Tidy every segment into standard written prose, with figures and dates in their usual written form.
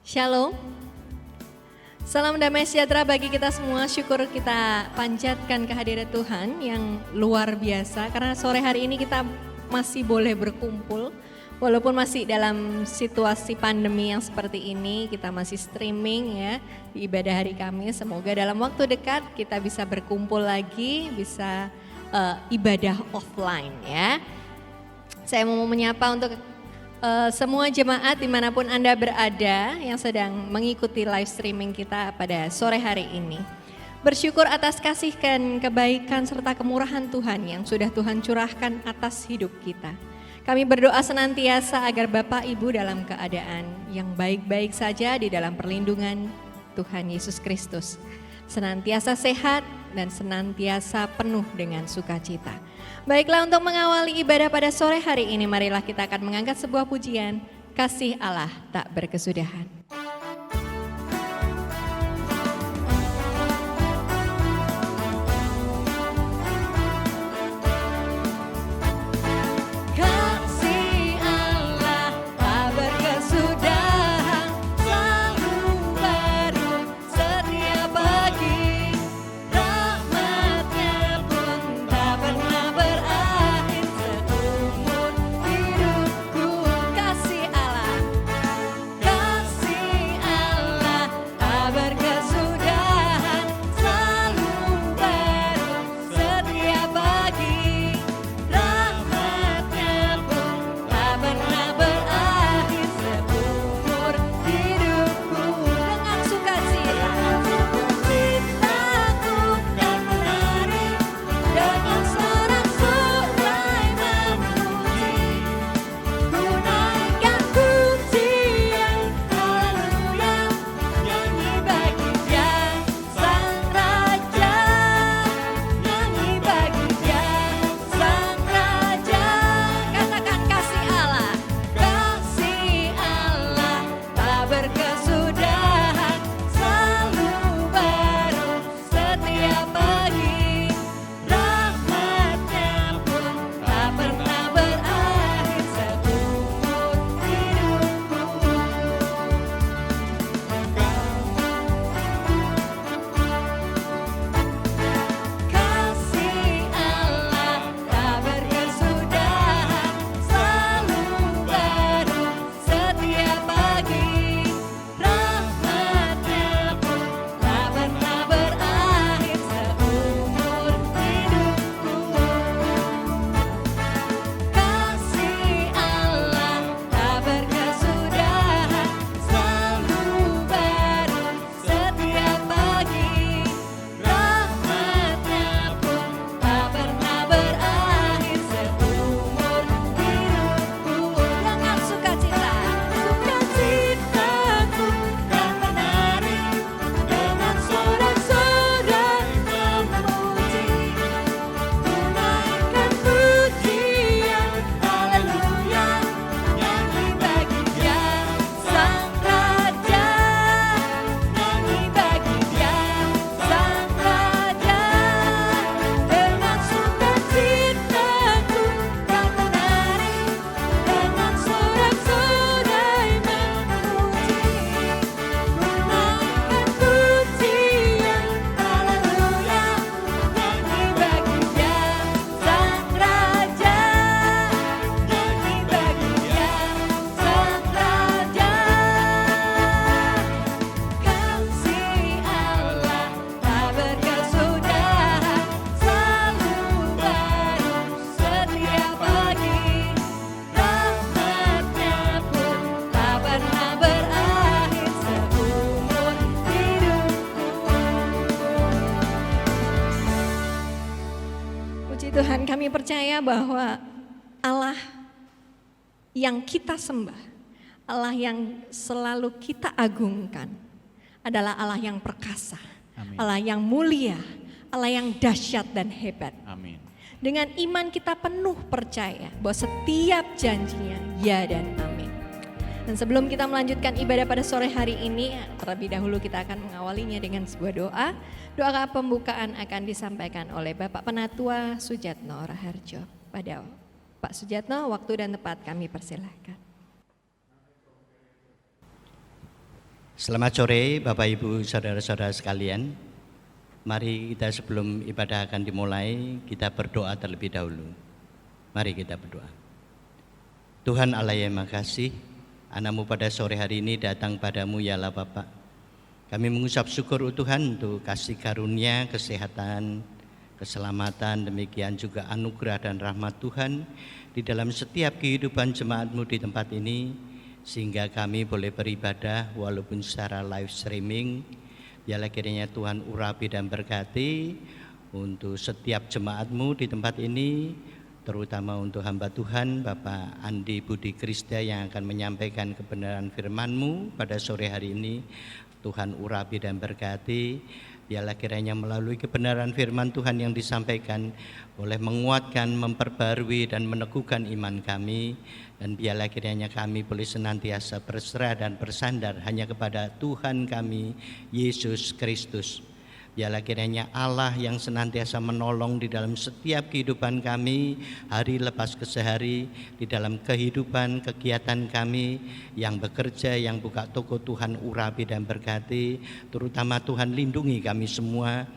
Shalom, salam damai sejahtera bagi kita semua. Syukur kita panjatkan kehadiran Tuhan yang luar biasa. Karena sore hari ini kita masih boleh berkumpul. Walaupun masih dalam situasi pandemi yang seperti ini, kita masih streaming ya di ibadah hari Kamis. Semoga dalam waktu dekat kita bisa berkumpul lagi, bisa ibadah offline ya. Saya mau menyapa untuk semua jemaat dimanapun Anda berada yang sedang mengikuti live streaming kita pada sore hari ini. Bersyukur atas kasih dan kebaikan serta kemurahan Tuhan yang sudah Tuhan curahkan atas hidup kita. Kami berdoa senantiasa agar Bapak Ibu dalam keadaan yang baik-baik saja di dalam perlindungan Tuhan Yesus Kristus. Senantiasa sehat dan senantiasa penuh dengan sukacita. Baiklah, untuk mengawali ibadah pada sore hari ini, marilah kita akan mengangkat sebuah pujian, Kasih Allah Tak Berkesudahan. Tuhan, kami percaya bahwa Allah yang kita sembah, Allah yang selalu kita agungkan adalah Allah yang perkasa, Amin. Allah yang mulia, Allah yang dahsyat dan hebat. Amin. Dengan iman kita penuh percaya bahwa setiap janjinya ya dan amin. Dan sebelum kita melanjutkan ibadah pada sore hari ini, terlebih dahulu kita akan mengawalinya dengan sebuah doa. Doa pembukaan akan disampaikan oleh Bapak Penatua Sujatno Raharjo. Pada Pak Sujatno, waktu dan tempat kami persilahkan. Selamat sore Bapak Ibu Saudara-saudara sekalian. Mari kita sebelum ibadah akan dimulai, kita berdoa terlebih dahulu. Mari kita berdoa. Tuhan Allah yang makasih, Anakmu pada sore hari ini datang padamu ya Allah Bapak. Kami mengucap syukur Tuhan untuk kasih karunia, kesehatan, keselamatan, demikian juga anugerah dan rahmat Tuhan di dalam setiap kehidupan jemaat-Mu di tempat ini, sehingga kami boleh beribadah walaupun secara live streaming. Biarlah kiranya Tuhan urapi dan berkati untuk setiap jemaat-Mu di tempat ini, terutama untuk hamba Tuhan Bapak Andi Budi Krista yang akan menyampaikan kebenaran firman-Mu pada sore hari ini. Tuhan urapi dan berkati. Biarlah kiranya melalui kebenaran firman Tuhan yang disampaikan boleh menguatkan, memperbarui dan meneguhkan iman kami. Dan biarlah kiranya kami boleh senantiasa berserah dan bersandar hanya kepada Tuhan kami, Yesus Kristus. Biarlah kiranya Allah yang senantiasa menolong di dalam setiap kehidupan kami, hari lepas ke sehari, di dalam kehidupan, kegiatan kami, yang bekerja, yang buka toko, Tuhan urapi dan berkati. Terutama Tuhan lindungi kami semua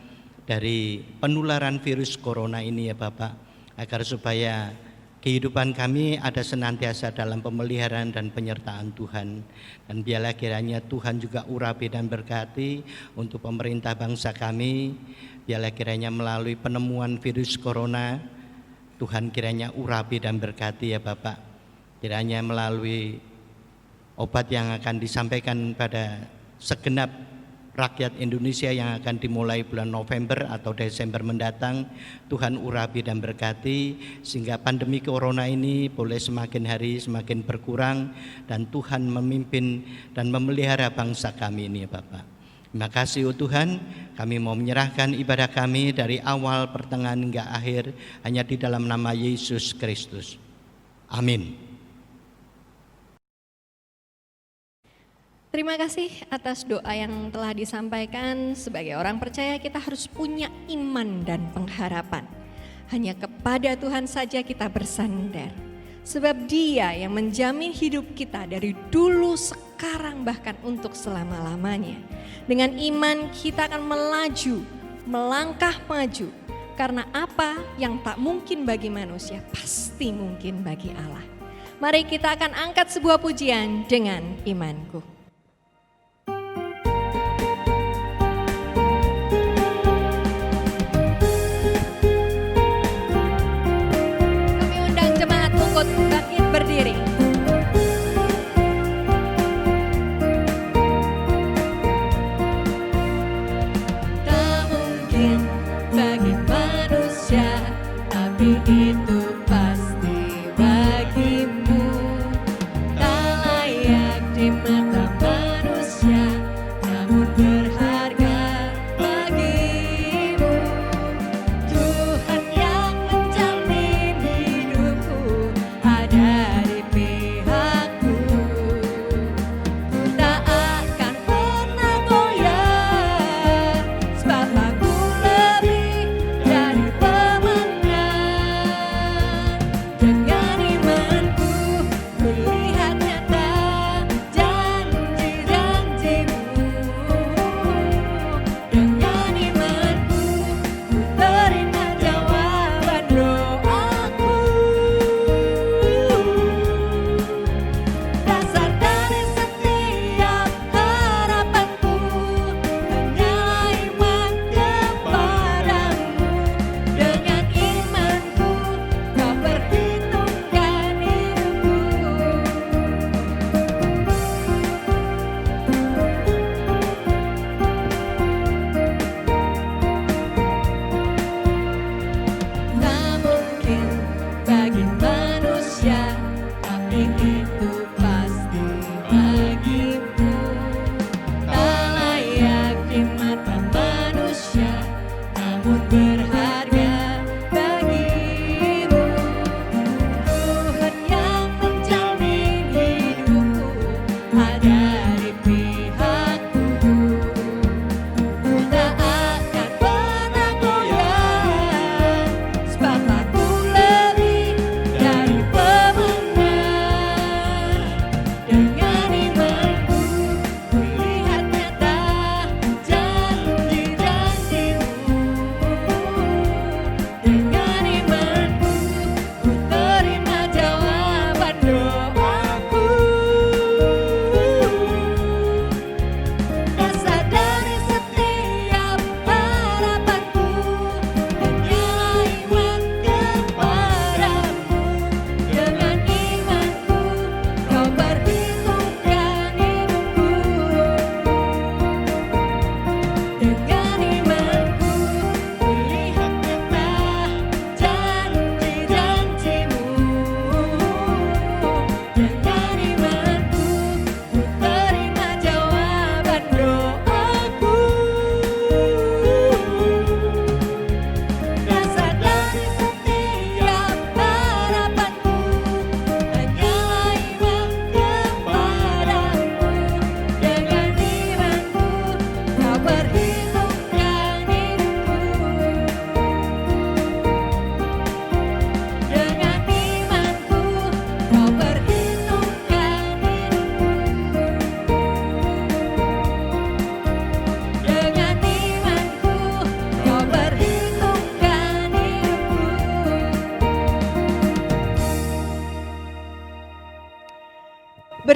dari penularan virus corona ini ya Bapak, agar supaya kehidupan kami ada senantiasa dalam pemeliharaan dan penyertaan Tuhan. Dan biarlah kiranya Tuhan juga urapi dan berkati untuk pemerintah bangsa kami. Biarlah kiranya melalui penemuan virus corona, Tuhan kiranya urapi dan berkati ya Bapak. Kiranya melalui obat yang akan disampaikan pada segenap rakyat Indonesia yang akan dimulai bulan November atau Desember mendatang, Tuhan urapi dan berkati sehingga pandemi corona ini boleh semakin hari semakin berkurang dan Tuhan memimpin dan memelihara bangsa kami ini ya Bapak. Terima kasih Tuhan, kami mau menyerahkan ibadah kami dari awal, pertengahan hingga akhir hanya di dalam nama Yesus Kristus. Amin. Terima kasih atas doa yang telah disampaikan. Sebagai orang percaya kita harus punya iman dan pengharapan. Hanya kepada Tuhan saja kita bersandar. Sebab Dia yang menjamin hidup kita dari dulu, sekarang, bahkan untuk selama-lamanya. Dengan iman kita akan melaju, melangkah maju. Karena apa yang tak mungkin bagi manusia pasti mungkin bagi Allah. Mari kita akan angkat sebuah pujian dengan imanku. Bangkit berdiri. Tak mungkin bagi manusia, tapi itu pasti bagimu. Tak layak di mata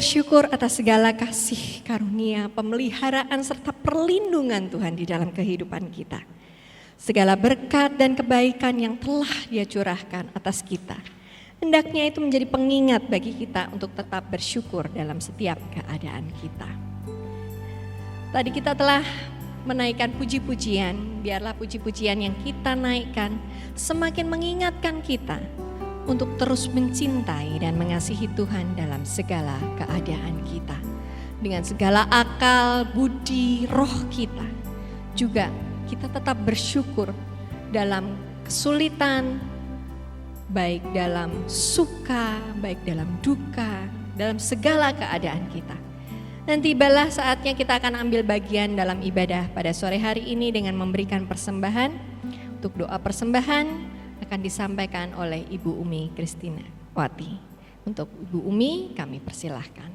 bersyukur atas segala kasih karunia, pemeliharaan serta perlindungan Tuhan di dalam kehidupan kita. Segala berkat dan kebaikan yang telah Dia curahkan atas kita, hendaknya itu menjadi pengingat bagi kita untuk tetap bersyukur dalam setiap keadaan kita. Tadi kita telah menaikkan puji-pujian, biarlah puji-pujian yang kita naikkan semakin mengingatkan kita untuk terus mencintai dan mengasihi Tuhan dalam segala keadaan kita. Dengan segala akal, budi, roh kita. Juga kita tetap bersyukur dalam kesulitan, baik dalam suka, baik dalam duka, dalam segala keadaan kita. Dan tibalah saatnya kita akan ambil bagian dalam ibadah pada sore hari ini dengan memberikan persembahan. Untuk doa persembahan akan disampaikan oleh Ibu Umi Kristina Wati. Untuk Ibu Umi kami persilahkan.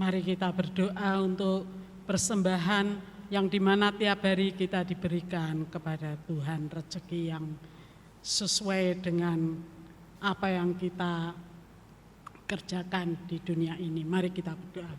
Mari kita berdoa untuk persembahan yang dimana tiap hari kita diberikan kepada Tuhan, rezeki yang sesuai dengan apa yang kita kerjakan di dunia ini. Mari kita berdoa.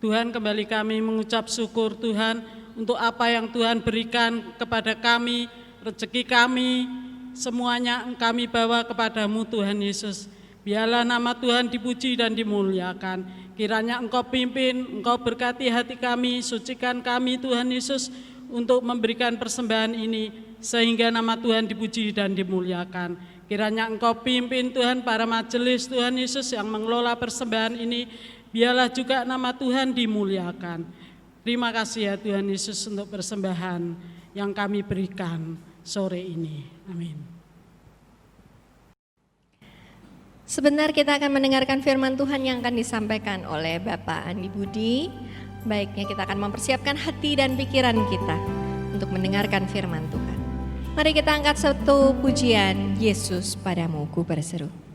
Tuhan, kembali kami mengucap syukur Tuhan untuk apa yang Tuhan berikan kepada kami, rezeki kami, semuanya kami bawa kepadamu Tuhan Yesus. Biarlah nama Tuhan dipuji dan dimuliakan. Kiranya Engkau pimpin, Engkau berkati hati kami, sucikan kami Tuhan Yesus untuk memberikan persembahan ini, sehingga nama Tuhan dipuji dan dimuliakan. Kiranya Engkau pimpin Tuhan para majelis Tuhan Yesus yang mengelola persembahan ini, biarlah juga nama Tuhan dimuliakan. Terima kasih ya Tuhan Yesus untuk persembahan yang kami berikan sore ini. Amin. Sebentar kita akan mendengarkan firman Tuhan yang akan disampaikan oleh Bapak Andi Budi. Baiknya kita akan mempersiapkan hati dan pikiran kita untuk mendengarkan firman Tuhan. Mari kita angkat satu pujian, Yesus padamu ku berseru.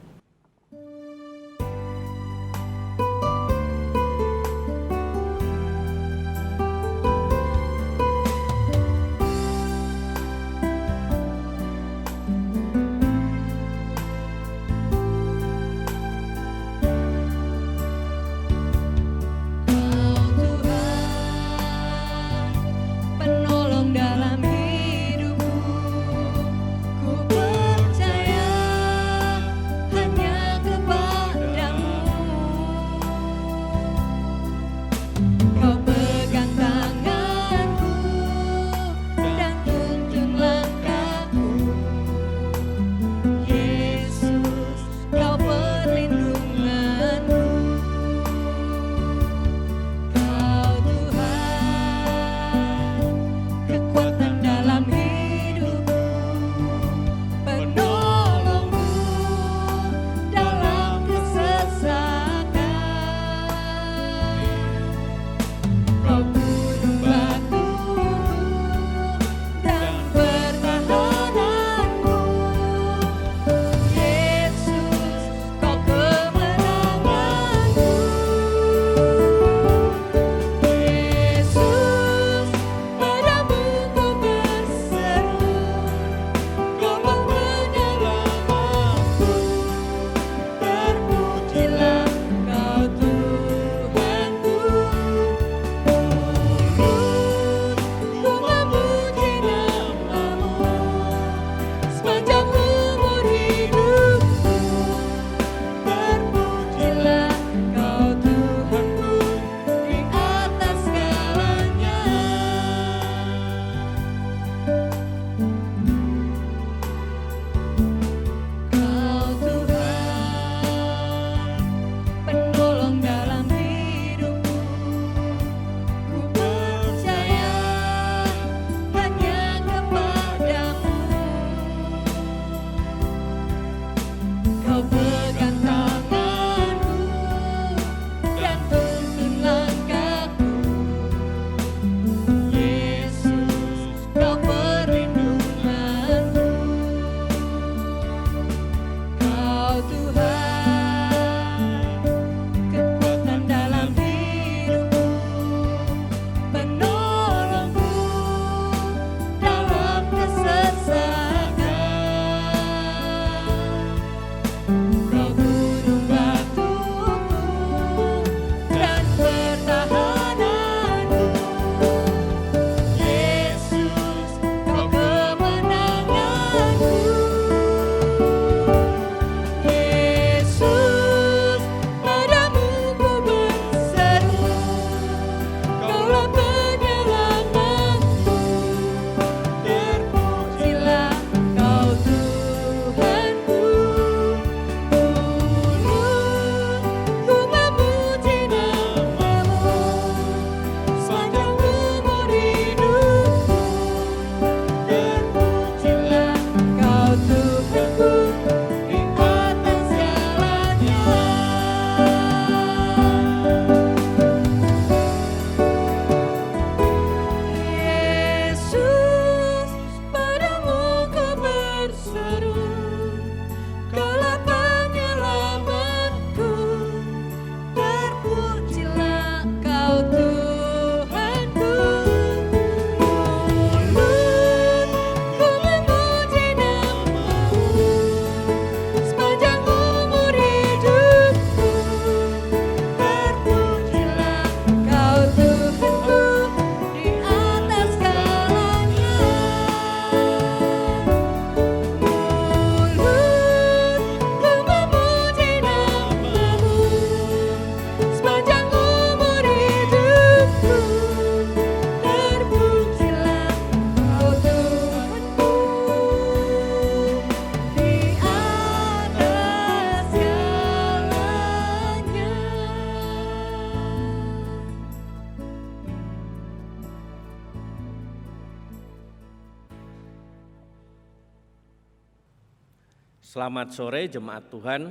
Selamat sore jemaat Tuhan.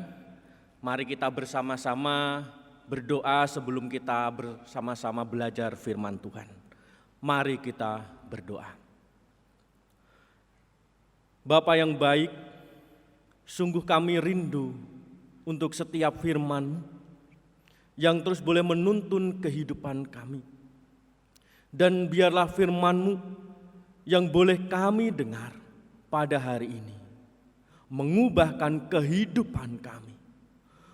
Mari kita bersama-sama berdoa sebelum kita bersama-sama belajar firman Tuhan. Mari kita berdoa. Bapa yang baik, sungguh kami rindu untuk setiap firman yang terus boleh menuntun kehidupan kami. Dan biarlah firman-Mu yang boleh kami dengar pada hari ini mengubahkan kehidupan kami.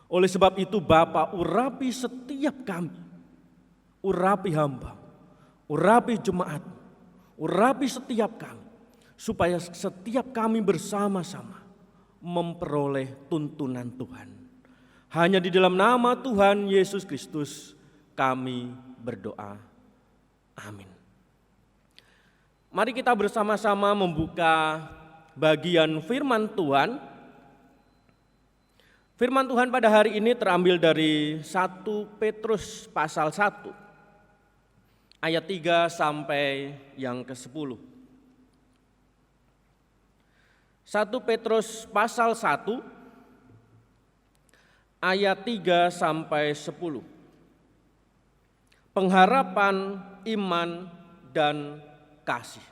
Oleh sebab itu Bapa, urapi setiap kami, urapi hamba, urapi jemaat, urapi setiap kami, supaya setiap kami bersama-sama memperoleh tuntunan Tuhan. Hanya di dalam nama Tuhan Yesus Kristus kami berdoa. Amin. Mari kita bersama-sama membuka bagian firman Tuhan. Firman Tuhan pada hari ini terambil dari 1 Petrus pasal 1 ayat 3 sampai yang ke-10. 1 Petrus pasal 1 ayat 3 sampai 10. Pengharapan iman dan kasih.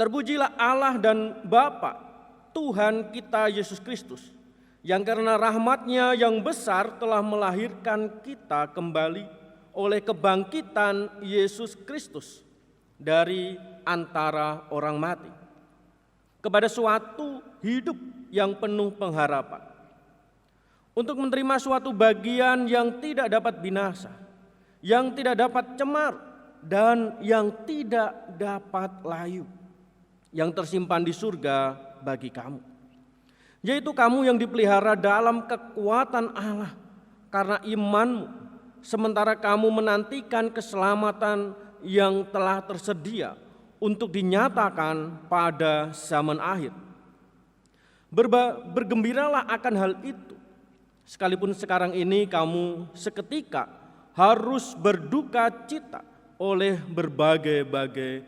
Terpujilah Allah dan Bapa Tuhan kita Yesus Kristus, yang karena rahmat-Nya yang besar telah melahirkan kita kembali oleh kebangkitan Yesus Kristus dari antara orang mati, kepada suatu hidup yang penuh pengharapan, untuk menerima suatu bagian yang tidak dapat binasa, yang tidak dapat cemar, dan yang tidak dapat layu, yang tersimpan di surga bagi kamu, yaitu kamu yang dipelihara dalam kekuatan Allah karena imanmu, sementara kamu menantikan keselamatan yang telah tersedia untuk dinyatakan pada zaman akhir. Bergembiralah akan hal itu, sekalipun sekarang ini kamu seketika harus berduka cita oleh berbagai-bagai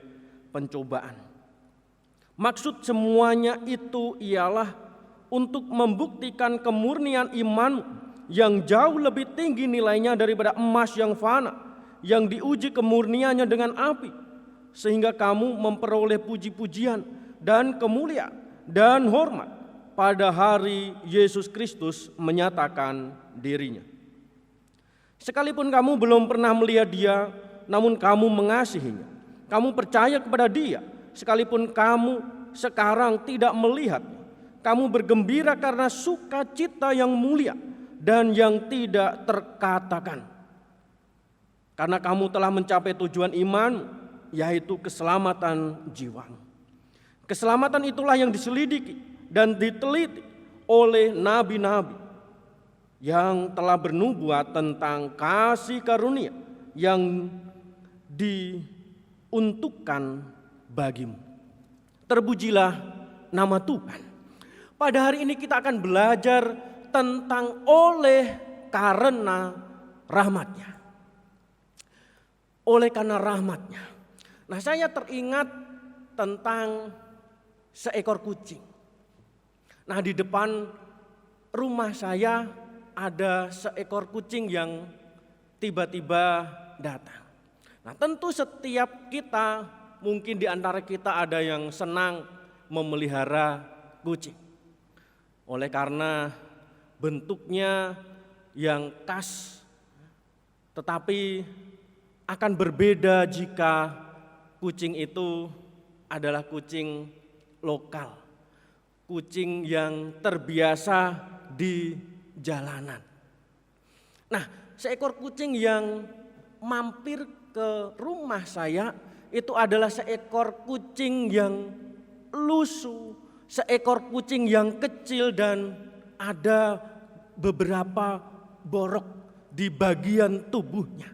pencobaan. Maksud semuanya itu ialah untuk membuktikan kemurnian iman yang jauh lebih tinggi nilainya daripada emas yang fana, yang diuji kemurniannya dengan api, sehingga kamu memperoleh puji-pujian dan kemuliaan dan hormat pada hari Yesus Kristus menyatakan dirinya. Sekalipun kamu belum pernah melihat Dia, namun kamu mengasihinya, kamu percaya kepada Dia, sekalipun kamu sekarang tidak melihat. Kamu bergembira karena sukacita yang mulia dan yang tidak terkatakan, karena kamu telah mencapai tujuan iman, yaitu keselamatan jiwamu. Keselamatan itulah yang diselidiki dan diteliti oleh nabi-nabi yang telah bernubuat tentang kasih karunia yang diuntukkan bagimu. Terpujilah nama Tuhan. Pada hari ini kita akan belajar tentang oleh karena rahmat-Nya. Oleh karena rahmat-Nya. Nah, saya teringat tentang seekor kucing. Nah, di depan rumah saya ada seekor kucing yang tiba-tiba datang. Nah, tentu setiap kita, mungkin di antara kita ada yang senang memelihara kucing. Oleh karena bentuknya yang khas, tetapi akan berbeda jika kucing itu adalah kucing lokal, kucing yang terbiasa di jalanan. Nah, seekor kucing yang mampir ke rumah saya itu adalah seekor kucing yang lusuh, seekor kucing yang kecil dan ada beberapa borok di bagian tubuhnya.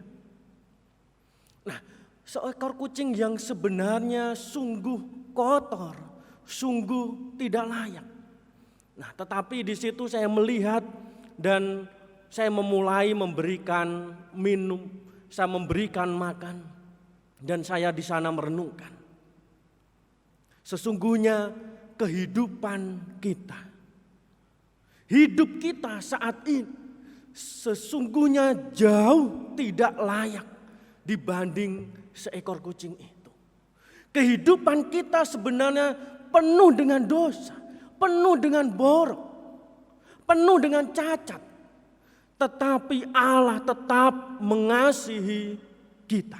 Nah, seekor kucing yang sebenarnya sungguh kotor, sungguh tidak layak. Nah, tetapi di situ saya melihat dan saya memulai memberikan minum, saya memberikan makan, dan saya di sana merenungkan. Sesungguhnya kehidupan kita. Hidup kita saat ini sesungguhnya jauh tidak layak dibanding seekor kucing itu. Kehidupan kita sebenarnya penuh dengan dosa, penuh dengan borok, penuh dengan cacat. Tetapi Allah tetap mengasihi kita.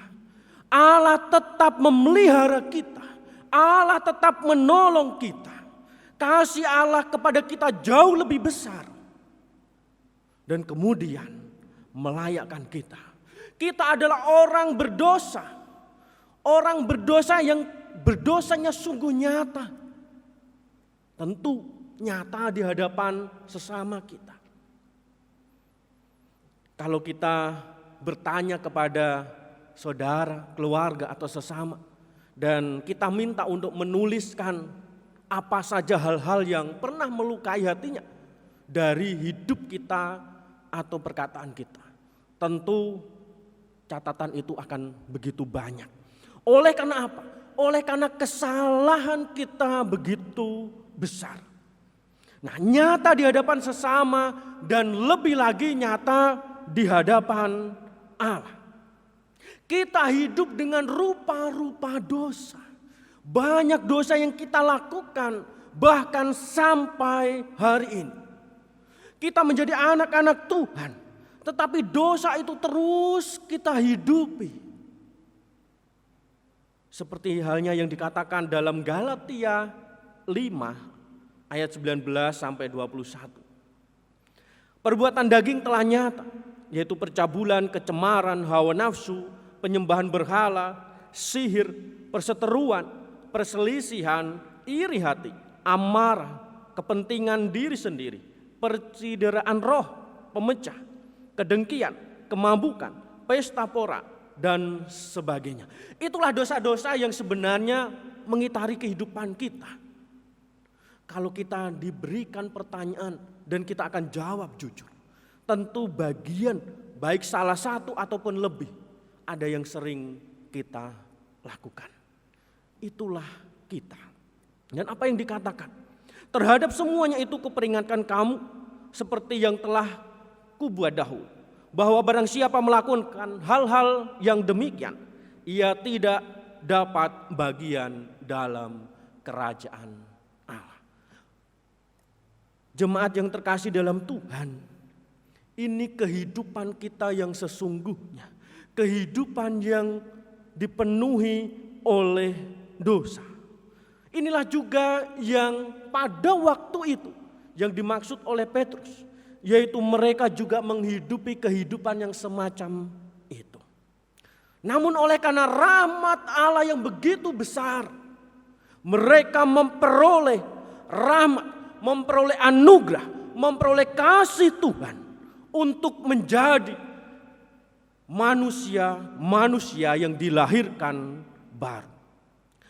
Allah tetap memelihara kita. Allah tetap menolong kita. Kasih Allah kepada kita jauh lebih besar. Dan kemudian melayakkan kita. Kita adalah orang berdosa. Orang berdosa yang berdosanya sungguh nyata. Tentu nyata di hadapan sesama kita. Kalau kita bertanya kepada saudara, keluarga atau sesama. Dan kita minta untuk menuliskan apa saja hal-hal yang pernah melukai hatinya dari hidup kita atau perkataan kita. Tentu catatan itu akan begitu banyak. Oleh karena apa? Oleh karena kesalahan kita begitu besar. Nah, nyata di hadapan sesama dan lebih lagi nyata di hadapan Allah. Kita hidup dengan rupa-rupa dosa. Banyak dosa yang kita lakukan bahkan sampai hari ini. Kita menjadi anak-anak Tuhan, tetapi dosa itu terus kita hidupi. Seperti halnya yang dikatakan dalam Galatia 5 ayat 19 sampai 21. Perbuatan daging telah nyata, yaitu percabulan, kecemaran, hawa nafsu, penyembahan berhala, sihir, perseteruan, perselisihan, iri hati, amarah, kepentingan diri sendiri, percideraan roh, pemecah, kedengkian, kemabukan, pesta pora, dan sebagainya. Itulah dosa-dosa yang sebenarnya mengitari kehidupan kita. Kalau kita diberikan pertanyaan dan kita akan jawab jujur, tentu bagian baik salah satu ataupun lebih ada yang sering kita lakukan. Itulah kita. Dan apa yang dikatakan? Terhadap semuanya itu kuperingatkan kamu seperti yang telah kubuat dahulu. Bahwa barang siapa melakukan hal-hal yang demikian, ia tidak dapat bagian dalam kerajaan Allah. Jemaat yang terkasih dalam Tuhan, ini kehidupan kita yang sesungguhnya. Kehidupan yang dipenuhi oleh dosa. Inilah juga yang pada waktu itu yang dimaksud oleh Petrus, yaitu mereka juga menghidupi kehidupan yang semacam itu. Namun oleh karena rahmat Allah yang begitu besar, mereka memperoleh rahmat, memperoleh anugerah, memperoleh kasih Tuhan untuk menjadi manusia yang dilahirkan baru.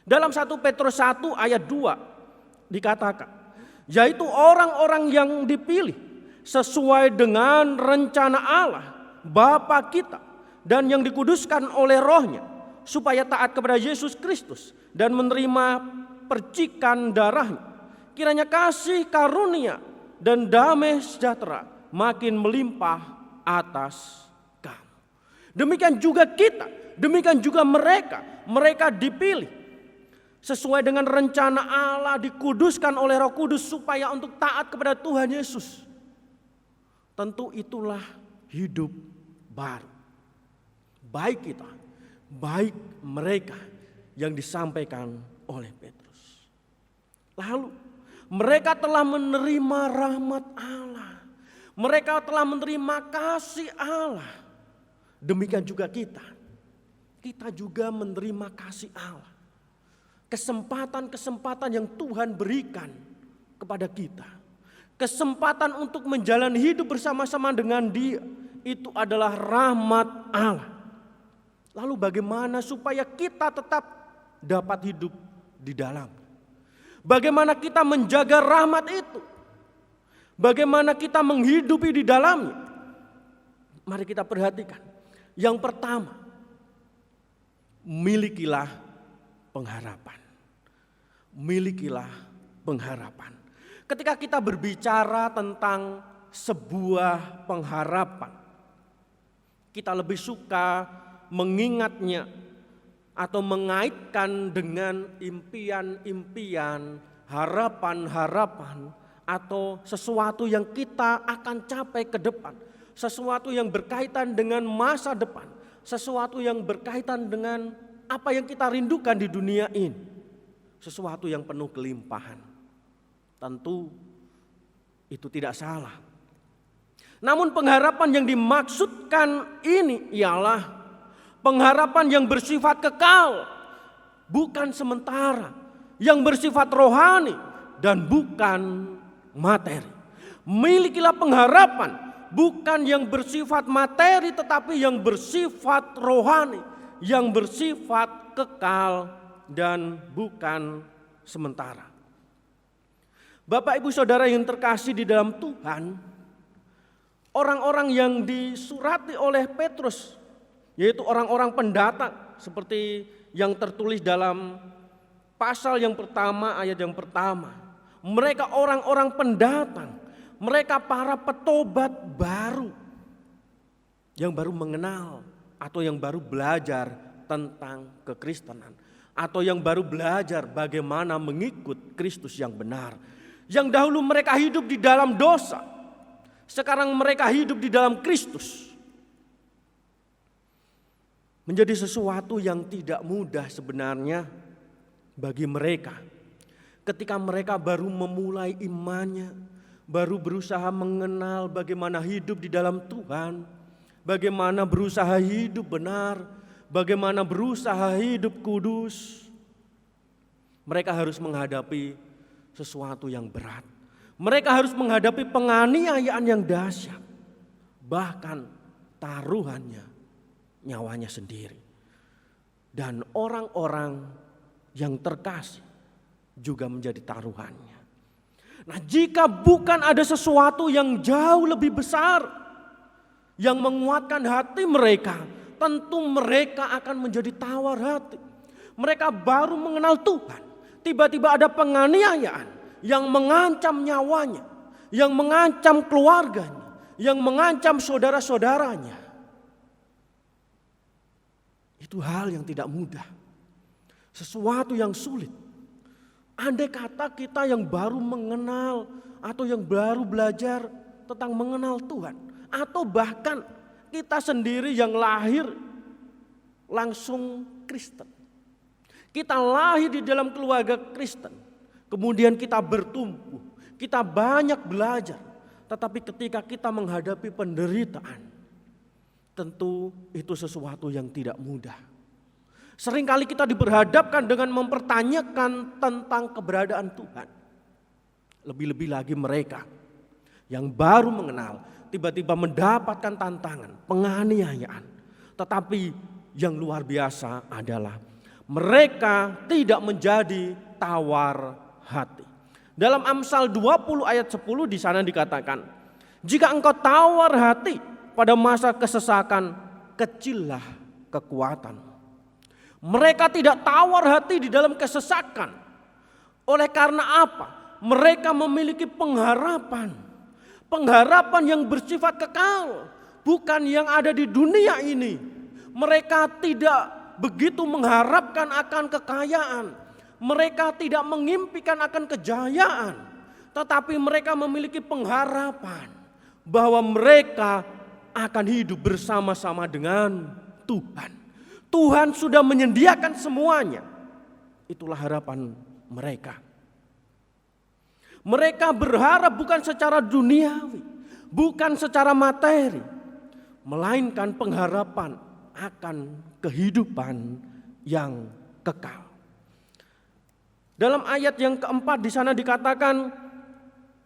Dalam 1 Petrus 1 ayat 2 dikatakan, yaitu orang-orang yang dipilih sesuai dengan rencana Allah Bapa kita dan yang dikuduskan oleh Roh-Nya supaya taat kepada Yesus Kristus dan menerima percikan darahnya. Kiranya kasih karunia dan damai sejahtera makin melimpah atas kamu. Demikian juga kita, demikian juga mereka dipilih sesuai dengan rencana Allah, dikuduskan oleh Roh Kudus supaya untuk taat kepada Tuhan Yesus. Tentu itulah hidup baru. Baik kita, baik mereka yang disampaikan oleh Petrus. Lalu mereka telah menerima rahmat Allah. Mereka telah menerima kasih Allah. Demikian juga kita. Kita juga menerima kasih Allah. Kesempatan-kesempatan yang Tuhan berikan kepada kita. Kesempatan untuk menjalani hidup bersama-sama dengan Dia. Itu adalah rahmat Allah. Lalu bagaimana supaya kita tetap dapat hidup di dalam? Bagaimana kita menjaga rahmat itu? Bagaimana kita menghidupi di dalamnya? Mari kita perhatikan. Yang pertama, milikilah pengharapan. Milikilah pengharapan. Ketika kita berbicara tentang sebuah pengharapan, kita lebih suka mengingatnya atau mengaitkan dengan impian-impian, harapan-harapan, atau sesuatu yang kita akan capai ke depan, sesuatu yang berkaitan dengan masa depan, sesuatu yang berkaitan dengan apa yang kita rindukan di dunia ini, sesuatu yang penuh kelimpahan. Tentu itu tidak salah. Namun pengharapan yang dimaksudkan ini ialah pengharapan yang bersifat kekal, bukan sementara, yang bersifat rohani dan bukan materi. Milikilah pengharapan bukan yang bersifat materi tetapi yang bersifat rohani, yang bersifat kekal dan bukan sementara. Bapak Ibu Saudara yang terkasih di dalam Tuhan, orang-orang yang disurati oleh Petrus, yaitu orang-orang pendatang seperti yang tertulis dalam pasal yang pertama ayat yang pertama. Mereka orang-orang pendatang, mereka para petobat baru yang baru mengenal atau yang baru belajar tentang kekristenan, atau yang baru belajar bagaimana mengikut Kristus yang benar. Yang dahulu mereka hidup di dalam dosa, sekarang mereka hidup di dalam Kristus. Menjadi sesuatu yang tidak mudah sebenarnya bagi mereka ketika mereka baru memulai imannya, baru berusaha mengenal bagaimana hidup di dalam Tuhan, bagaimana berusaha hidup benar, bagaimana berusaha hidup kudus. Mereka harus menghadapi sesuatu yang berat. Mereka harus menghadapi penganiayaan yang dahsyat, bahkan taruhannya nyawanya sendiri. Dan orang-orang yang terkasih juga menjadi taruhannya. Nah, jika bukan ada sesuatu yang jauh lebih besar yang menguatkan hati mereka, tentu mereka akan menjadi tawar hati. Mereka baru mengenal Tuhan, tiba-tiba ada penganiayaan yang mengancam nyawanya, yang mengancam keluarganya, yang mengancam saudara-saudaranya. Itu hal yang tidak mudah, sesuatu yang sulit. Andai kata kita yang baru mengenal atau yang baru belajar tentang mengenal Tuhan, atau bahkan kita sendiri yang lahir langsung Kristen. Kita lahir di dalam keluarga Kristen, kemudian kita bertumbuh, kita banyak belajar. Tetapi ketika kita menghadapi penderitaan, tentu itu sesuatu yang tidak mudah. Seringkali kita diperhadapkan dengan mempertanyakan tentang keberadaan Tuhan. Lebih-lebih lagi mereka yang baru mengenal, tiba-tiba mendapatkan tantangan, penganiayaan. Tetapi yang luar biasa adalah mereka tidak menjadi tawar hati. Dalam Amsal 20 ayat 10 di sana dikatakan, jika engkau tawar hati pada masa kesesakan, kecillah kekuatanmu. Mereka tidak tawar hati di dalam kesesakan. Oleh karena apa? Mereka memiliki pengharapan. Pengharapan yang bersifat kekal, bukan yang ada di dunia ini. Mereka tidak begitu mengharapkan akan kekayaan. Mereka tidak mengimpikan akan kejayaan. Tetapi mereka memiliki pengharapan bahwa mereka akan hidup bersama-sama dengan Tuhan. Tuhan sudah menyediakan semuanya. Itulah harapan mereka. Mereka berharap bukan secara duniawi, bukan secara materi, melainkan pengharapan akan kehidupan yang kekal. Dalam ayat yang keempat di sana dikatakan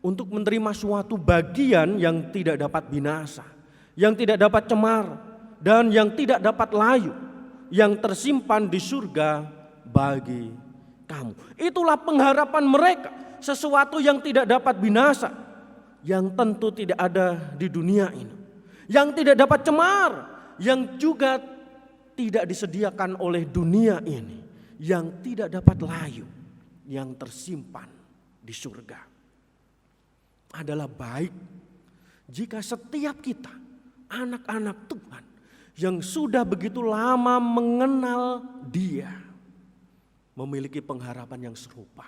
untuk menerima suatu bagian yang tidak dapat binasa, yang tidak dapat cemar, dan yang tidak dapat layu, yang tersimpan di surga bagi kamu. Itulah pengharapan mereka, sesuatu yang tidak dapat binasa, yang tentu tidak ada di dunia ini, yang tidak dapat cemar, yang juga tidak disediakan oleh dunia ini, yang tidak dapat layu, yang tersimpan di surga. Adalah baik jika setiap kita, anak-anak Tuhan yang sudah begitu lama mengenal Dia, memiliki pengharapan yang serupa.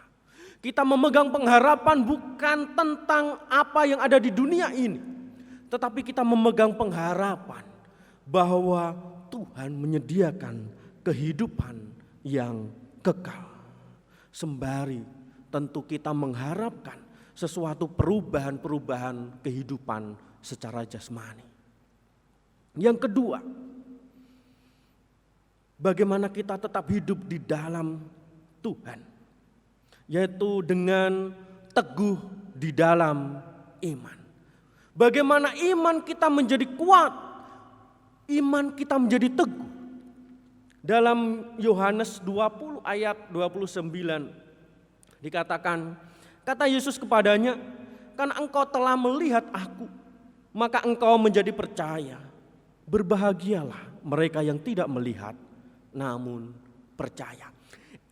Kita memegang pengharapan bukan tentang apa yang ada di dunia ini, tetapi kita memegang pengharapan bahwa Tuhan menyediakan kehidupan yang kekal. Sembari tentu kita mengharapkan sesuatu perubahan-perubahan kehidupan secara jasmani. Yang kedua, bagaimana kita tetap hidup di dalam Tuhan, yaitu dengan teguh di dalam iman. Bagaimana iman kita menjadi kuat, iman kita menjadi teguh. Dalam Yohanes 20 ayat 29 dikatakan, kata Yesus kepadanya, "Karena engkau telah melihat aku, maka engkau menjadi percaya. Berbahagialah mereka yang tidak melihat, namun percaya."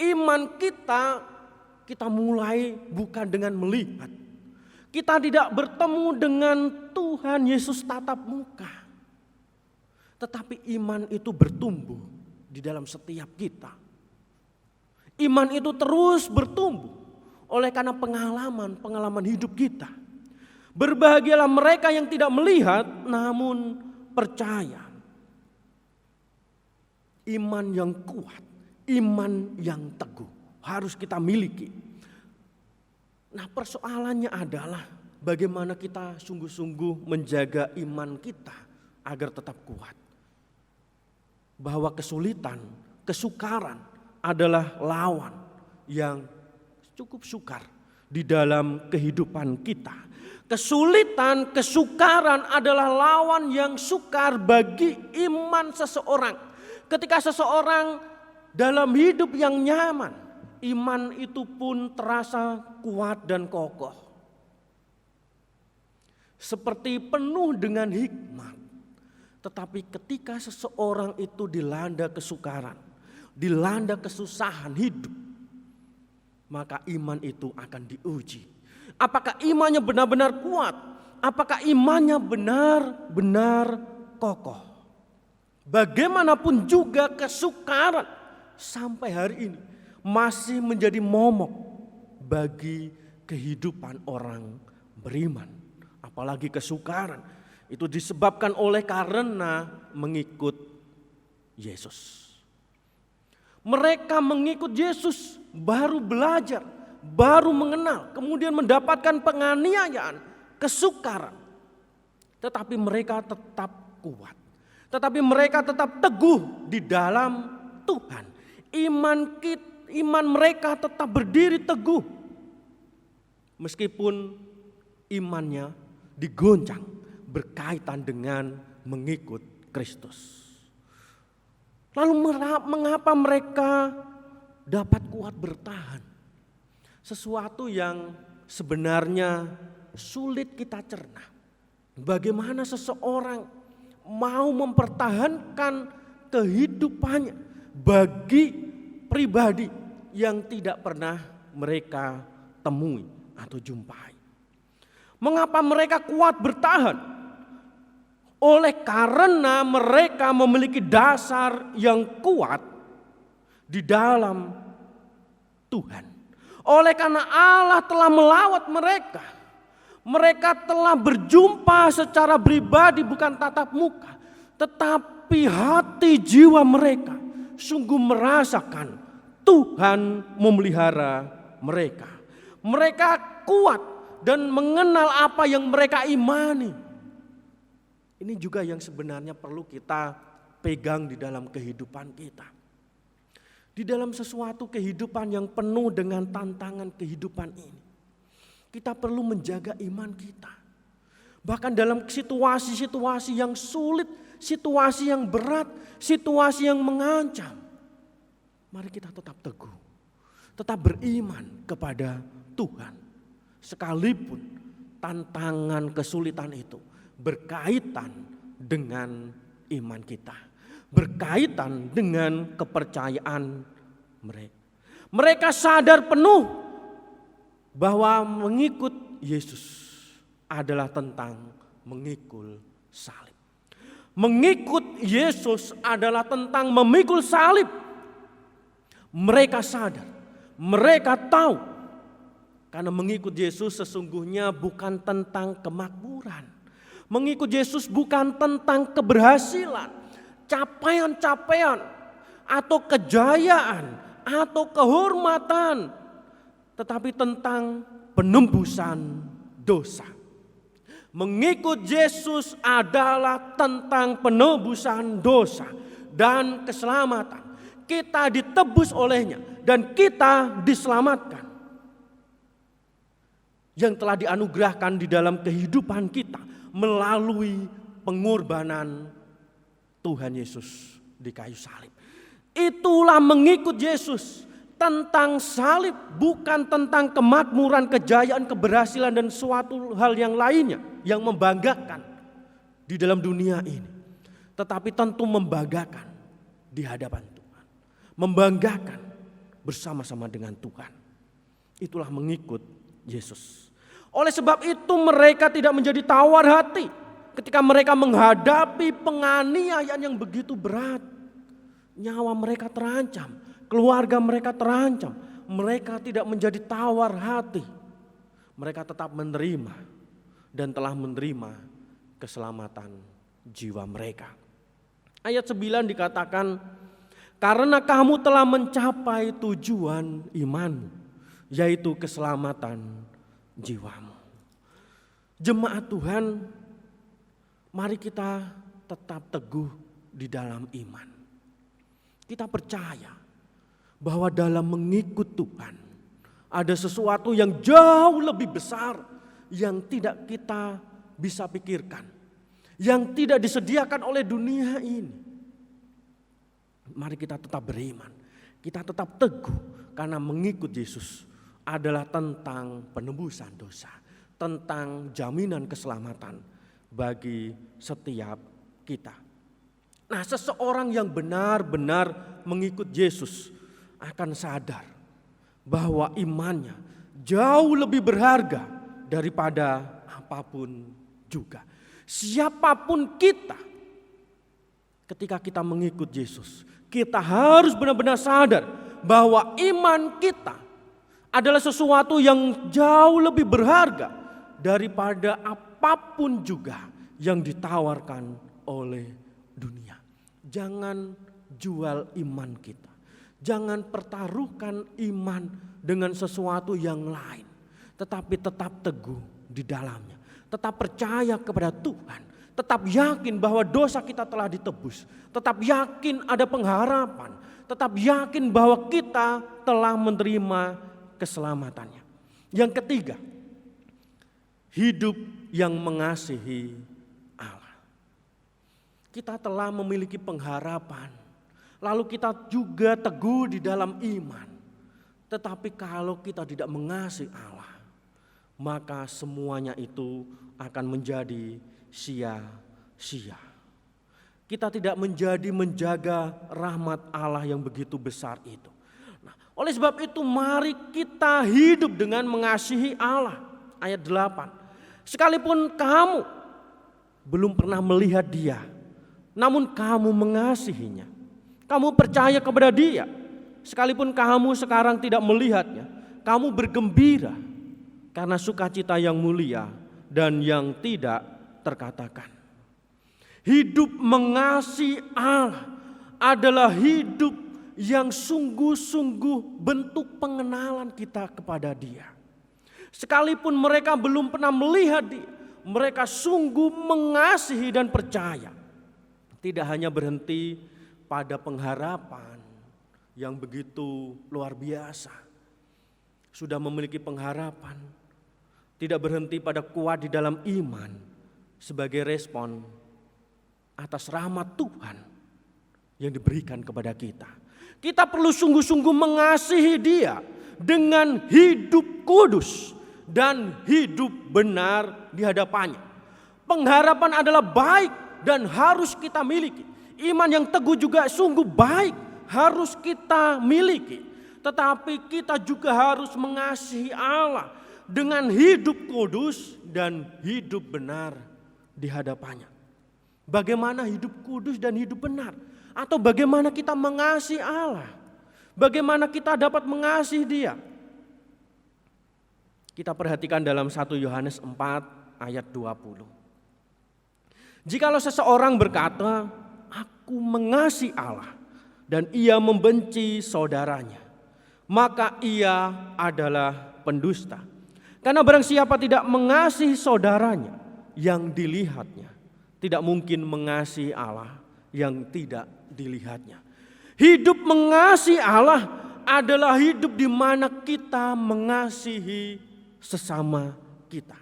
Iman kita mulai bukan dengan melihat. Kita tidak bertemu dengan Tuhan Yesus tatap muka. Tetapi iman itu bertumbuh di dalam setiap kita. Iman itu terus bertumbuh oleh karena pengalaman hidup kita. Berbahagialah mereka yang tidak melihat namun percaya. Iman yang kuat, iman yang teguh harus kita miliki. Nah, persoalannya adalah bagaimana kita sungguh-sungguh menjaga iman kita agar tetap kuat. Bahwa kesulitan, kesukaran adalah lawan yang cukup sukar di dalam kehidupan kita. Kesulitan, kesukaran adalah lawan yang sukar bagi iman seseorang. Ketika seseorang dalam hidup yang nyaman, iman itu pun terasa kuat dan kokoh. Seperti penuh dengan hikmat. Tetapi ketika seseorang itu dilanda kesukaran, dilanda kesusahan hidup, maka iman itu akan diuji. Apakah imannya benar-benar kuat? Apakah imannya benar-benar kokoh? Bagaimanapun juga kesukaran sampai hari ini masih menjadi momok bagi kehidupan orang beriman. Apalagi kesukaran itu disebabkan oleh karena mengikut Yesus. Mereka mengikut Yesus baru belajar, baru mengenal, kemudian mendapatkan penganiayaan, kesukaran. Tetapi mereka tetap kuat. Tetapi mereka tetap teguh di dalam Tuhan. Iman mereka tetap berdiri teguh. Meskipun imannya digoncang berkaitan dengan mengikut Kristus. Lalu mengapa mereka dapat kuat bertahan? Sesuatu yang sebenarnya sulit kita cerna. Bagaimana seseorang mau mempertahankan kehidupannya bagi pribadi yang tidak pernah mereka temui atau jumpai. Mengapa mereka kuat bertahan? Oleh karena mereka memiliki dasar yang kuat di dalam Tuhan. Oleh karena Allah telah melawat mereka. Mereka telah berjumpa secara pribadi bukan tatap muka. Tetapi hati jiwa mereka sungguh merasakan Tuhan memelihara mereka. Mereka kuat dan mengenal apa yang mereka imani. Ini juga yang sebenarnya perlu kita pegang di dalam kehidupan kita. Di dalam sesuatu kehidupan yang penuh dengan tantangan kehidupan ini, kita perlu menjaga iman kita. Bahkan dalam situasi-situasi yang sulit, situasi yang berat, situasi yang mengancam, mari kita tetap teguh, tetap beriman kepada Tuhan. Sekalipun tantangan kesulitan itu berkaitan dengan iman kita, berkaitan dengan kepercayaan mereka. Mereka sadar penuh bahwa mengikut Yesus adalah tentang mengikul salib. Mengikut Yesus adalah tentang memikul salib. Mereka sadar, mereka tahu, karena mengikut Yesus sesungguhnya bukan tentang kemakmuran. Mengikut Yesus bukan tentang keberhasilan, capaian-capaian, atau kejayaan, atau kehormatan, tetapi tentang penembusan dosa. Mengikut Yesus adalah tentang penebusan dosa dan keselamatan. Kita ditebus olehnya dan kita diselamatkan. Yang telah dianugerahkan di dalam kehidupan kita melalui pengorbanan Tuhan Yesus di kayu salib. Itulah mengikut Yesus. Tentang salib, bukan tentang kemakmuran, kejayaan, keberhasilan dan suatu hal yang lainnya yang membanggakan di dalam dunia ini. Tetapi tentu membanggakan di hadapan Tuhan. Membanggakan bersama-sama dengan Tuhan. Itulah mengikut Yesus. Oleh sebab itu mereka tidak menjadi tawar hati ketika mereka menghadapi penganiayaan yang begitu berat. Nyawa mereka terancam. Keluarga mereka terancam, mereka tidak menjadi tawar hati. Mereka tetap menerima dan telah menerima keselamatan jiwa mereka. Ayat 9 dikatakan, karena kamu telah mencapai tujuan imanmu, yaitu keselamatan jiwamu. Jemaat Tuhan, mari kita tetap teguh di dalam iman. Kita percaya bahwa dalam mengikut Tuhan ada sesuatu yang jauh lebih besar yang tidak kita bisa pikirkan, yang tidak disediakan oleh dunia ini. Mari kita tetap beriman, kita tetap teguh karena mengikut Yesus adalah tentang penebusan dosa, tentang jaminan keselamatan bagi setiap kita. Nah, seseorang yang benar-benar mengikut Yesus akan sadar bahwa imannya jauh lebih berharga daripada apapun juga. Siapapun kita, ketika kita mengikut Yesus, kita harus benar-benar sadar bahwa iman kita adalah sesuatu yang jauh lebih berharga daripada apapun juga yang ditawarkan oleh dunia. Jangan jual iman kita. Jangan pertaruhkan iman dengan sesuatu yang lain. Tetapi tetap teguh di dalamnya. Tetap percaya kepada Tuhan. Tetap yakin bahwa dosa kita telah ditebus. Tetap yakin ada pengharapan. Tetap yakin bahwa kita telah menerima keselamatannya. Yang ketiga, hidup yang mengasihi Allah. Kita telah memiliki pengharapan. Lalu kita juga teguh di dalam iman. Tetapi kalau kita tidak mengasihi Allah, maka semuanya itu akan menjadi sia-sia. Kita tidak menjaga rahmat Allah yang begitu besar itu. Nah, oleh sebab itu mari kita hidup dengan mengasihi Allah. Ayat 8. Sekalipun kamu belum pernah melihat Dia, namun kamu mengasihinya. Kamu percaya kepada Dia. Sekalipun kamu sekarang tidak melihatnya, kamu bergembira karena sukacita yang mulia dan yang tidak terkatakan. Hidup mengasihi Allah adalah hidup yang sungguh-sungguh bentuk pengenalan kita kepada Dia. Sekalipun mereka belum pernah melihat Dia, mereka sungguh mengasihi dan percaya. Tidak hanya berhenti pada pengharapan yang begitu luar biasa. Sudah memiliki pengharapan, tidak berhenti pada kuat di dalam iman sebagai respon atas rahmat Tuhan yang diberikan kepada kita. Kita perlu sungguh-sungguh mengasihi Dia dengan hidup kudus dan hidup benar di hadapannya. Pengharapan adalah baik dan harus kita miliki. Iman yang teguh juga sungguh baik, harus kita miliki. Tetapi kita juga harus mengasihi Allah. dengan hidup kudus dan hidup benar di hadapannya. Bagaimana hidup kudus dan hidup benar? Atau bagaimana kita mengasihi Allah? Bagaimana kita dapat mengasihi Dia? Kita perhatikan dalam 1 Yohanes 4 ayat 20. Jikalau seseorang berkata, aku mengasihi Allah, dan ia membenci saudaranya, maka ia adalah pendusta. Karena barang siapa tidak mengasihi saudaranya yang dilihatnya, tidak mungkin mengasihi Allah yang tidak dilihatnya. Hidup mengasihi Allah adalah hidup di mana kita mengasihi sesama kita.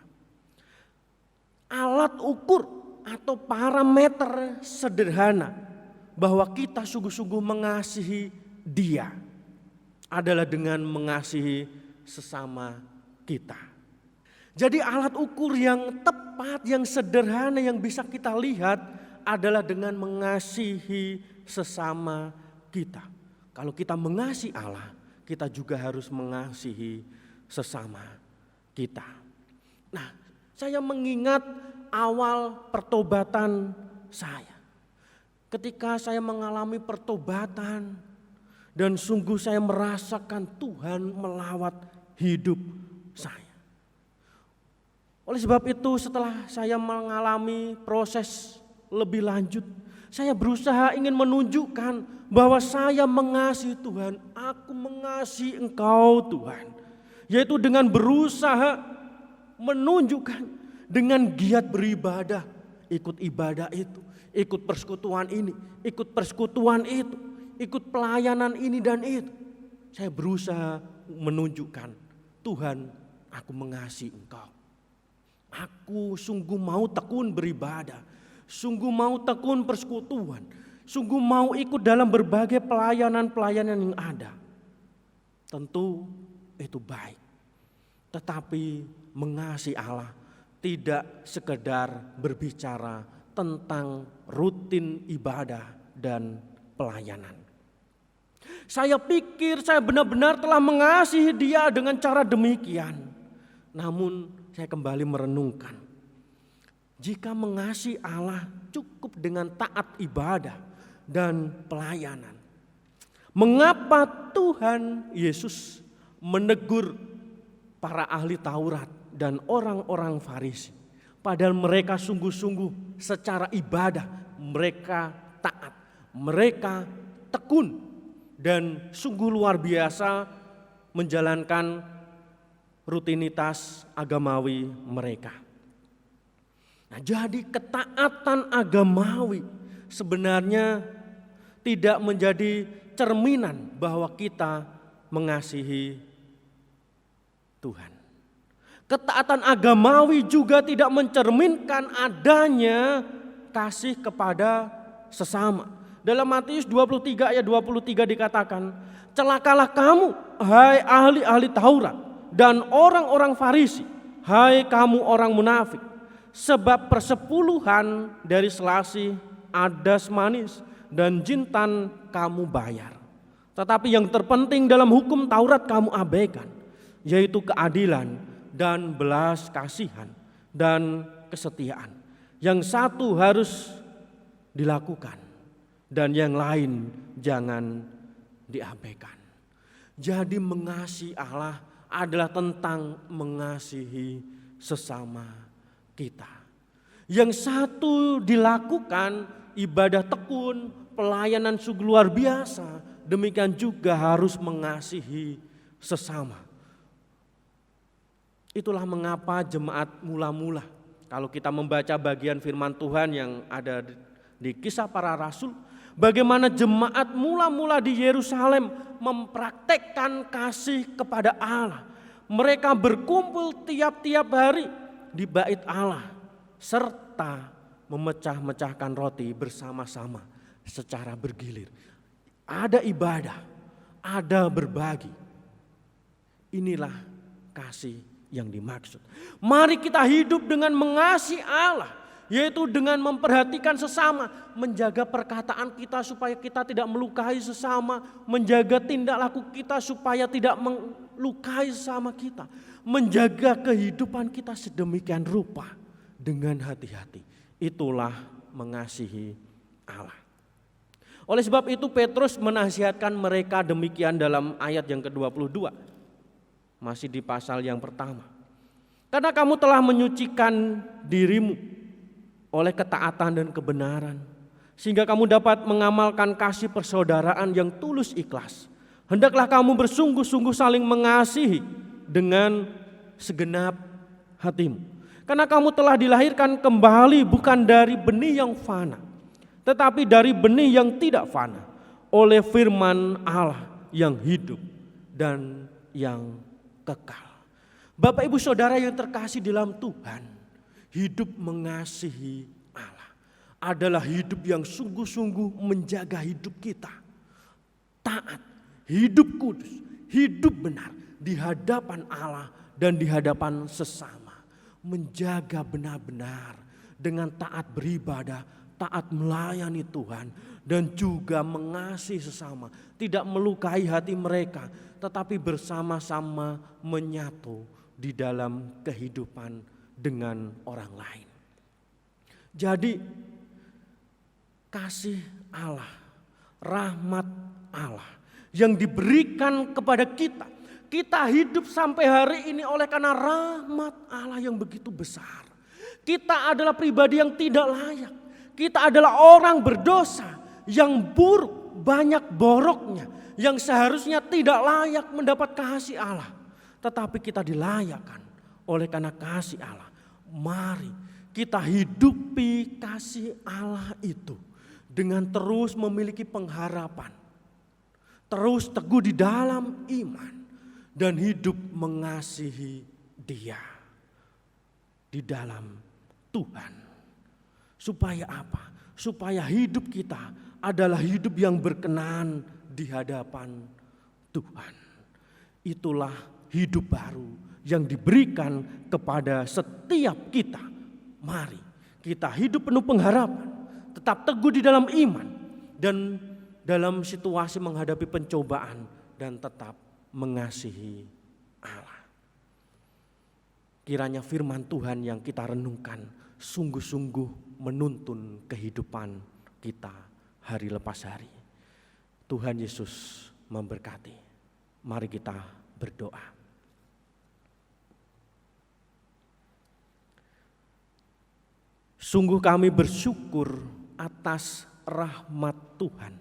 Alat ukur atau parameter sederhana bahwa kita sungguh-sungguh mengasihi Dia adalah dengan mengasihi sesama kita. Jadi alat ukur yang tepat, yang sederhana yang bisa kita lihat adalah dengan mengasihi sesama kita. Kalau kita mengasihi Allah, kita juga harus mengasihi sesama kita. Nah, saya mengingat awal pertobatan saya. Ketika saya mengalami pertobatan dan sungguh saya merasakan Tuhan melawat hidup saya. Oleh sebab itu setelah saya mengalami proses lebih lanjut, saya berusaha ingin menunjukkan bahwa saya mengasihi Tuhan. Aku mengasihi Engkau Tuhan. Yaitu dengan berusaha menunjukkan dengan giat beribadah. Ikut ibadah itu, ikut persekutuan ini, ikut persekutuan itu, ikut pelayanan ini dan itu. Saya berusaha menunjukkan, Tuhan, aku mengasihi Engkau. Aku sungguh mau tekun beribadah, sungguh mau tekun persekutuan, sungguh mau ikut dalam berbagai pelayanan-pelayanan yang ada. Tentu itu baik, tetapi mengasihi Allah tidak sekedar berbicara tentang rutin ibadah dan pelayanan. Saya pikir saya benar-benar telah mengasihi Dia dengan cara demikian. Namun saya kembali merenungkan, jika mengasihi Allah cukup dengan taat ibadah dan pelayanan, mengapa Tuhan Yesus menegur para ahli Taurat dan orang-orang Farisi? Padahal mereka sungguh-sungguh secara ibadah, mereka taat, mereka tekun dan sungguh luar biasa menjalankan rutinitas agamawi mereka. Nah, jadi ketaatan agamawi sebenarnya tidak menjadi cerminan bahwa kita mengasihi Tuhan. Ketaatan agamawi juga tidak mencerminkan adanya kasih kepada sesama. Dalam Matius 23 ayat 23 dikatakan, celakalah kamu, hai ahli-ahli Taurat dan orang-orang Farisi, hai kamu orang munafik, sebab persepuluhan dari selasih, adas manis, dan jintan kamu bayar. Tetapi yang terpenting dalam hukum Taurat kamu abaikan, yaitu keadilan dan belas kasihan dan kesetiaan. Yang satu harus dilakukan dan yang lain jangan diabaikan. Jadi mengasihi Allah adalah tentang mengasihi sesama kita. Yang satu dilakukan ibadah tekun, pelayanan sungguh luar biasa, demikian juga harus mengasihi sesama. Itulah mengapa jemaat mula-mula, kalau kita membaca bagian firman Tuhan yang ada di Kisah Para Rasul, bagaimana jemaat mula-mula di Yerusalem mempraktekkan kasih kepada Allah. Mereka berkumpul tiap-tiap hari di bait Allah serta memecah-mecahkan roti bersama-sama secara bergilir. Ada ibadah, ada berbagi. Inilah kasih yang dimaksud. Mari kita hidup dengan mengasihi Allah, yaitu dengan memperhatikan sesama, menjaga perkataan kita supaya kita tidak melukai sesama, menjaga tindak laku kita supaya tidak lukai sesama kita, menjaga kehidupan kita sedemikian rupa dengan hati-hati. Itulah mengasihi Allah. Oleh sebab itu Petrus menasihatkan mereka demikian dalam ayat yang ke-22. Masih di pasal yang pertama. Karena kamu telah menyucikan dirimu oleh ketaatan dan kebenaran, sehingga kamu dapat mengamalkan kasih persaudaraan yang tulus ikhlas. Hendaklah kamu bersungguh-sungguh saling mengasihi dengan segenap hatimu. Karena kamu telah dilahirkan kembali bukan dari benih yang fana, tetapi dari benih yang tidak fana, oleh firman Allah yang hidup dan yang kekal. Bapak Ibu Saudara yang terkasih dalam Tuhan, hidup mengasihi Allah adalah hidup yang sungguh-sungguh menjaga hidup kita. Taat, hidup kudus, hidup benar di hadapan Allah dan di hadapan sesama. Menjaga benar-benar dengan taat beribadah, taat melayani Tuhan, dan juga mengasihi sesama. Tidak melukai hati mereka, tetapi bersama-sama menyatu di dalam kehidupan dengan orang lain. Jadi kasih Allah, rahmat Allah yang diberikan kepada kita. Kita hidup sampai hari ini oleh karena rahmat Allah yang begitu besar. Kita adalah pribadi yang tidak layak. Kita adalah orang berdosa yang buruk, banyak boroknya, yang seharusnya tidak layak mendapat kasih Allah. Tetapi kita dilayakkan oleh karena kasih Allah. Mari kita hidupi kasih Allah itu dengan terus memiliki pengharapan, terus teguh di dalam iman, dan hidup mengasihi Dia di dalam Tuhan. Supaya apa? Supaya hidup kita adalah hidup yang berkenan di hadapan Tuhan. Itulah hidup baru yang diberikan kepada setiap kita. Mari kita hidup penuh pengharapan, tetap teguh di dalam iman, dan dalam situasi menghadapi pencobaan, dan tetap mengasihi Allah. Kiranya firman Tuhan yang kita renungkan sungguh-sungguh menuntun kehidupan kita hari lepas hari. Tuhan Yesus memberkati. Mari kita berdoa. Sungguh kami bersyukur atas rahmat Tuhan.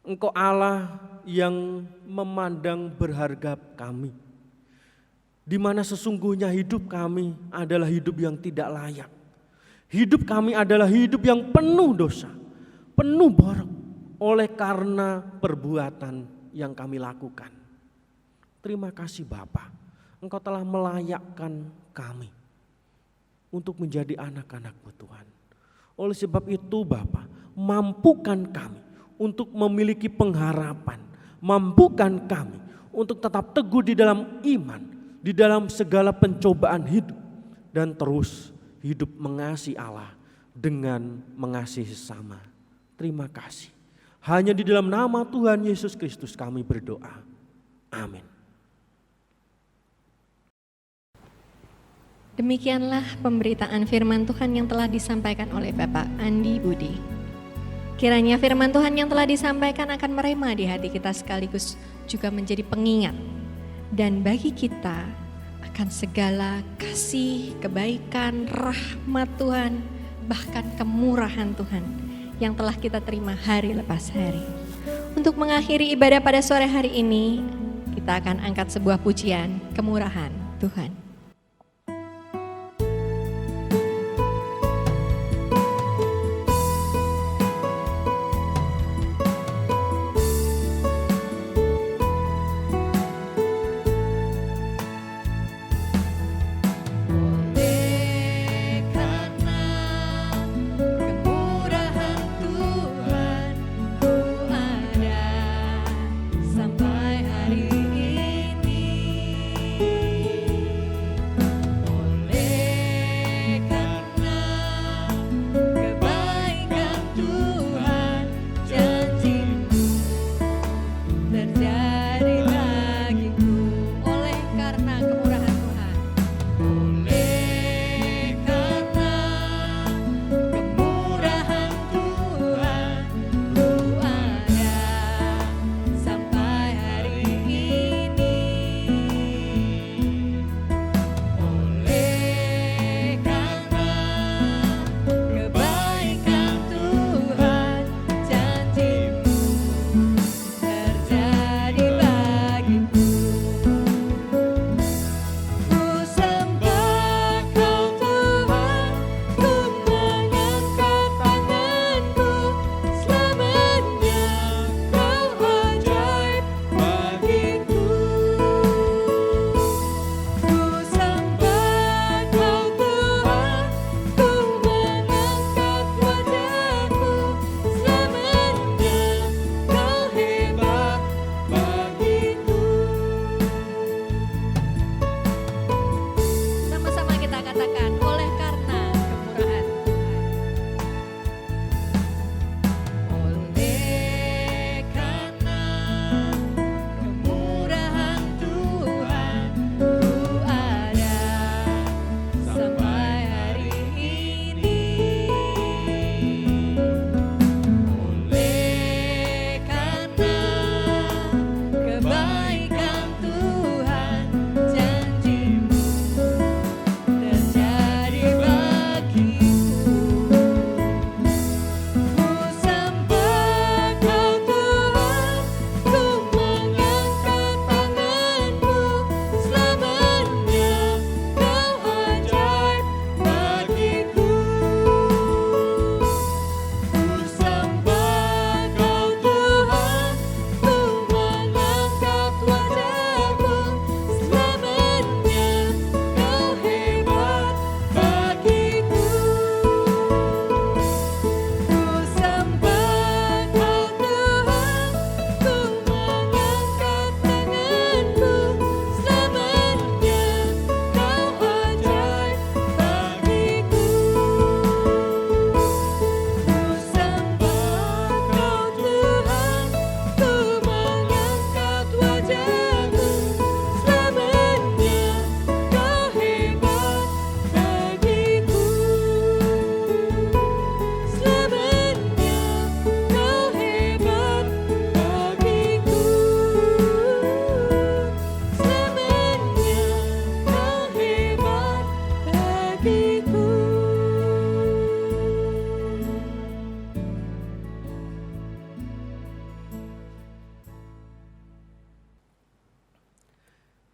Engkau Allah yang memandang berharga kami, di mana sesungguhnya hidup kami adalah hidup yang tidak layak. Hidup kami adalah hidup yang penuh dosa, penuh borok oleh karena perbuatan yang kami lakukan. Terima kasih Bapa, Engkau telah melayakkan kami untuk menjadi anak-anak-Mu Tuhan. Oleh sebab itu Bapa, mampukan kami untuk memiliki pengharapan, mampukan kami untuk tetap teguh di dalam iman, di dalam segala pencobaan hidup, dan terus hidup mengasihi Allah dengan mengasihi sesama. Terima kasih. Hanya di dalam nama Tuhan Yesus Kristus kami berdoa. Amin. Demikianlah pemberitaan firman Tuhan yang telah disampaikan oleh Bapak Andi Budi. Kiranya firman Tuhan yang telah disampaikan akan merema di hati kita sekaligus juga menjadi pengingat dan bagi kita akan segala kasih, kebaikan, rahmat Tuhan, bahkan kemurahan Tuhan yang telah kita terima hari lepas hari. Untuk mengakhiri ibadah pada sore hari ini, kita akan angkat sebuah pujian kemurahan Tuhan.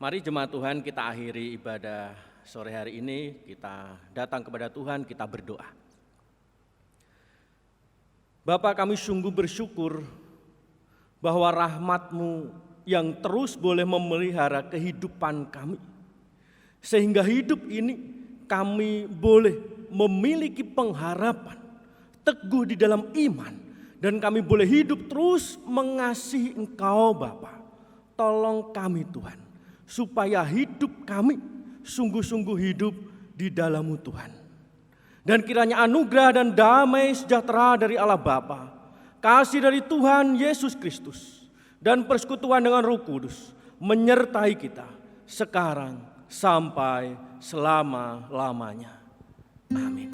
Mari jemaat Tuhan, kita akhiri ibadah sore hari ini, kita datang kepada Tuhan, kita berdoa. Bapa, kami sungguh bersyukur bahwa rahmat-Mu yang terus boleh memelihara kehidupan kami. Sehingga hidup ini kami boleh memiliki pengharapan, teguh di dalam iman, dan kami boleh hidup terus mengasihi Engkau Bapa. Tolong kami Tuhan, supaya hidup kami sungguh-sungguh hidup di dalam-Mu Tuhan. Dan kiranya anugerah dan damai sejahtera dari Allah Bapa, kasih dari Tuhan Yesus Kristus, dan persekutuan dengan Roh Kudus menyertai kita sekarang sampai selama-lamanya. Amin.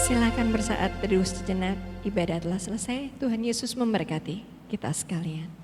Silakan bersaat teduh sejenak, ibadah telah selesai. Tuhan Yesus memberkati kita sekalian.